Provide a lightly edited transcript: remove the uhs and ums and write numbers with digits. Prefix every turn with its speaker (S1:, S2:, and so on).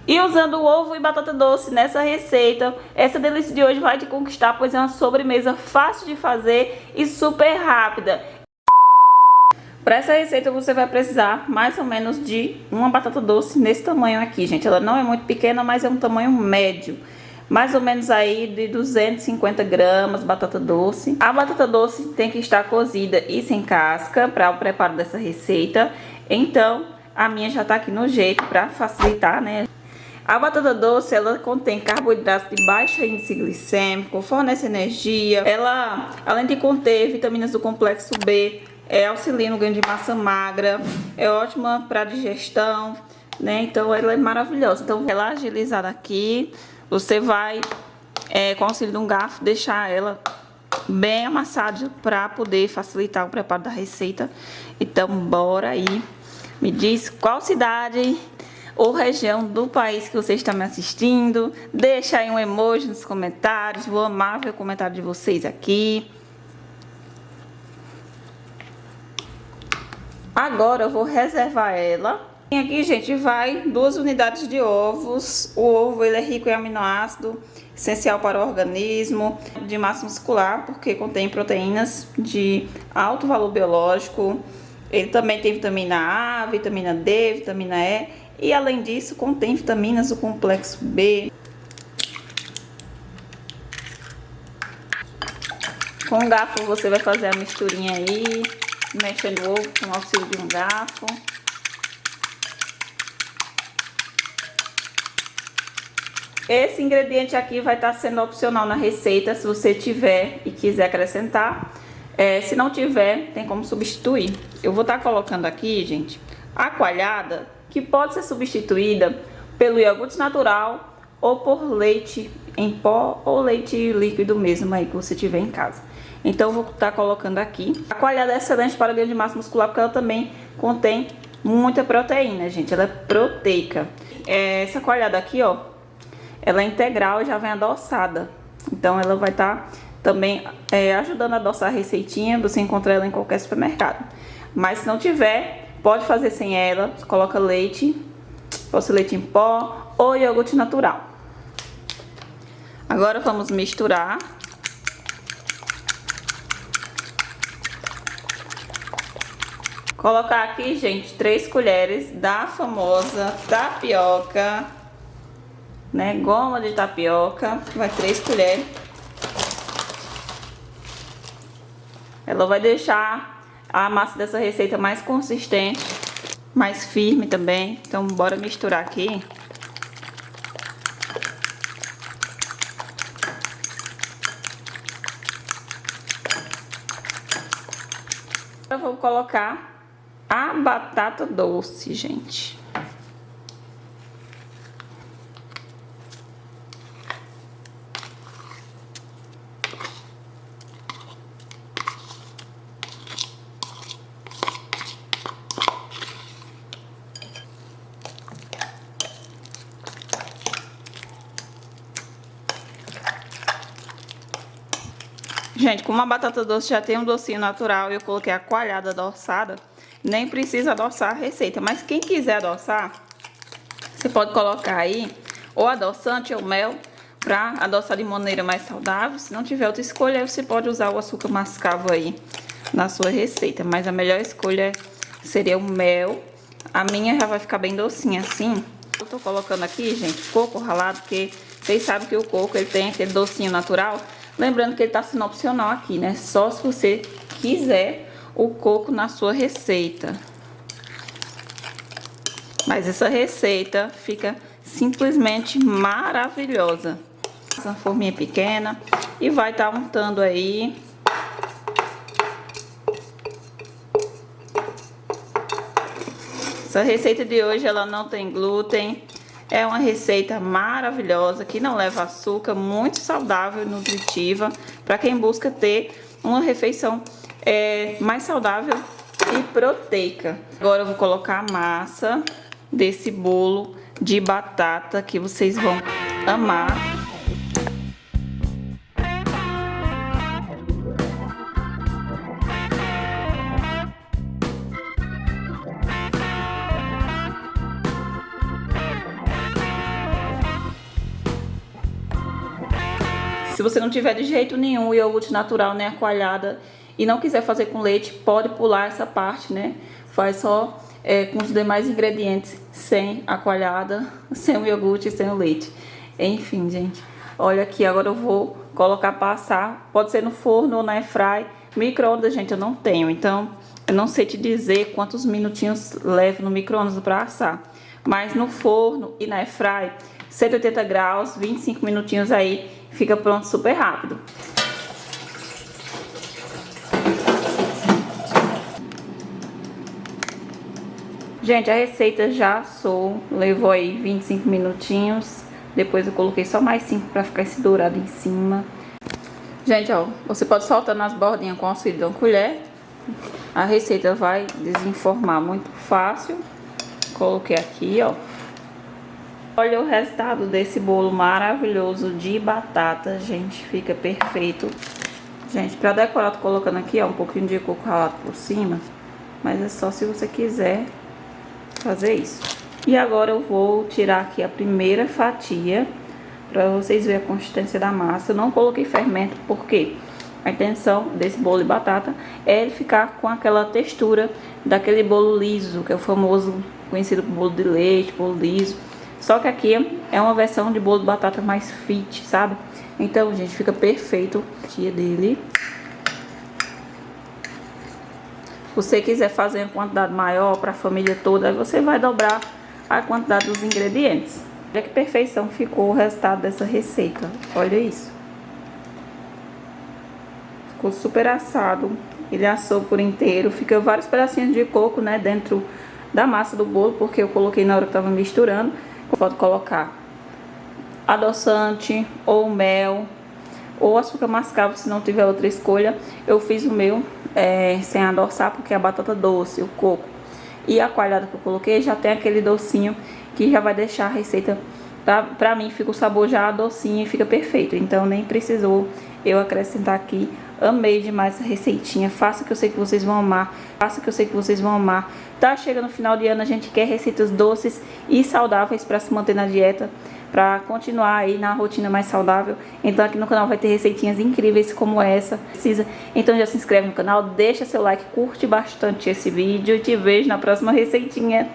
S1: E usando ovo e batata doce nessa receita, essa delícia de hoje vai te conquistar, pois é uma sobremesa fácil de fazer e super rápida. Para essa receita você vai precisar mais ou menos de uma batata doce nesse tamanho aqui, gente. Ela não é muito pequena, mas é um tamanho médio. Mais ou menos aí de 250 gramas batata doce. A batata doce tem que estar cozida e sem casca para o preparo dessa receita. Então, a minha já tá aqui no jeito para facilitar, né? A batata doce, ela contém carboidratos de baixo índice glicêmico, fornece energia. Ela, além de conter vitaminas do complexo B, auxilia no ganho de massa magra, é ótima para digestão, né? Então, ela é maravilhosa. Então, ela agilizada aqui, você vai, com o auxílio de um garfo, deixar ela bem amassada para poder facilitar o preparo da receita. Então, bora aí. Me diz qual cidade ou região do país que você está me assistindo. Deixa aí um emoji nos comentários. Vou amar ver o comentário de vocês aqui. Agora eu vou reservar ela. E aqui, gente, vai 2 unidades de ovos. O ovo, ele é rico em aminoácido, essencial para o organismo, de massa muscular, porque contém proteínas de alto valor biológico. Ele também tem vitamina A, vitamina D, vitamina E. E além disso, contém vitaminas do complexo B. Com o garfo você vai fazer a misturinha aí, mexendo o ovo com o auxílio de um garfo. Esse ingrediente aqui vai estar sendo opcional na receita, se você tiver e quiser acrescentar. Se não tiver, tem como substituir. Eu vou estar colocando aqui, gente, a coalhada, que pode ser substituída pelo iogurte natural ou por leite em pó ou leite líquido mesmo aí que você tiver em casa. Então eu vou estar colocando aqui. A coalhada é excelente para ganho de massa muscular porque ela também contém muita proteína, gente. Ela é proteica. Essa coalhada aqui, ó, ela é integral e já vem adoçada. Então ela vai estar também ajudando a adoçar a receitinha. Você encontra ela em qualquer supermercado. Mas se não tiver, pode fazer sem ela. Você coloca leite, pode ser leite em pó ou iogurte natural. Agora vamos misturar. Colocar aqui, gente, 3 colheres da famosa tapioca, né? Goma de tapioca, vai 3 colheres. Ela vai deixar a massa dessa receita mais consistente, mais firme também. Então, bora misturar aqui. Eu vou colocar a batata doce, gente. Gente, como a batata doce já tem um docinho natural e eu coloquei a coalhada adoçada, nem precisa adoçar a receita. Mas quem quiser adoçar, você pode colocar aí ou adoçante ou mel para adoçar de maneira mais saudável. Se não tiver outra escolha, você pode usar o açúcar mascavo aí na sua receita. Mas a melhor escolha seria o mel. A minha já vai ficar bem docinha assim. Eu tô colocando aqui, gente, coco ralado, porque vocês sabem que o coco ele tem aquele docinho natural. Lembrando que ele tá sendo opcional aqui, né? Só se você quiser o coco na sua receita. Mas essa receita fica simplesmente maravilhosa. Essa forminha pequena e vai estar untando aí. Essa receita de hoje ela não tem glúten. É uma receita maravilhosa, que não leva açúcar, muito saudável e nutritiva, para quem busca ter uma refeição mais saudável e proteica. Agora eu vou colocar a massa desse bolo de batata, que vocês vão amar. Se você não tiver de jeito nenhum o iogurte natural, né, a coalhada, e não quiser fazer com leite, pode pular essa parte, né? Faz só com os demais ingredientes, sem a coalhada, sem o iogurte e sem o leite. Enfim, gente, olha aqui, agora eu vou colocar pra assar. Pode ser no forno ou na airfry. Micro-ondas, gente, eu não tenho, então eu não sei te dizer quantos minutinhos leva no micro-ondas pra assar. Mas no forno e na airfry, 180 graus, 25 minutinhos aí, fica pronto super rápido. Gente, a receita já assou, levou aí 25 minutinhos. Depois eu coloquei só mais 5 pra ficar esse dourado em cima. Gente, ó, você pode soltar nas bordinhas com o auxílio de uma colher. A receita vai desenformar muito fácil. Coloquei aqui, ó. Olha o resultado desse bolo maravilhoso de batata, gente. Fica perfeito. Gente, pra decorar, tô colocando aqui, ó, um pouquinho de coco ralado por cima. Mas é só se você quiser fazer isso. E agora eu vou tirar aqui a primeira fatia, pra vocês verem a consistência da massa. Eu não coloquei fermento, porque a intenção desse bolo de batata é ele ficar com aquela textura daquele bolo liso, que é o famoso, conhecido como bolo de leite, bolo liso. Só que aqui é uma versão de bolo de batata mais fit, sabe? Então, gente, fica perfeito a fatia dele. Se você quiser fazer uma quantidade maior para a família toda, aí você vai dobrar a quantidade dos ingredientes. Olha que perfeição ficou o resultado dessa receita. Olha isso. Ficou super assado. Ele assou por inteiro. Fica vários pedacinhos de coco, né, dentro da massa do bolo, porque eu coloquei na hora que estava misturando. Pode colocar adoçante, ou mel, ou açúcar mascavo, se não tiver outra escolha. Eu fiz o meu sem adoçar, porque a batata doce, o coco e a coalhada que eu coloquei já tem aquele docinho que já vai deixar a receita, pra mim fica o sabor já docinho e fica perfeito. Então nem precisou eu acrescentar aqui. Amei demais essa receitinha. Faça, que eu sei que vocês vão amar. Faça, que eu sei que vocês vão amar. Tá chegando o final de ano, a gente quer receitas doces e saudáveis para se manter na dieta, para continuar aí na rotina mais saudável. Então aqui no canal vai ter receitinhas incríveis como essa. Então já se inscreve no canal, deixa seu like, curte bastante esse vídeo e te vejo na próxima receitinha.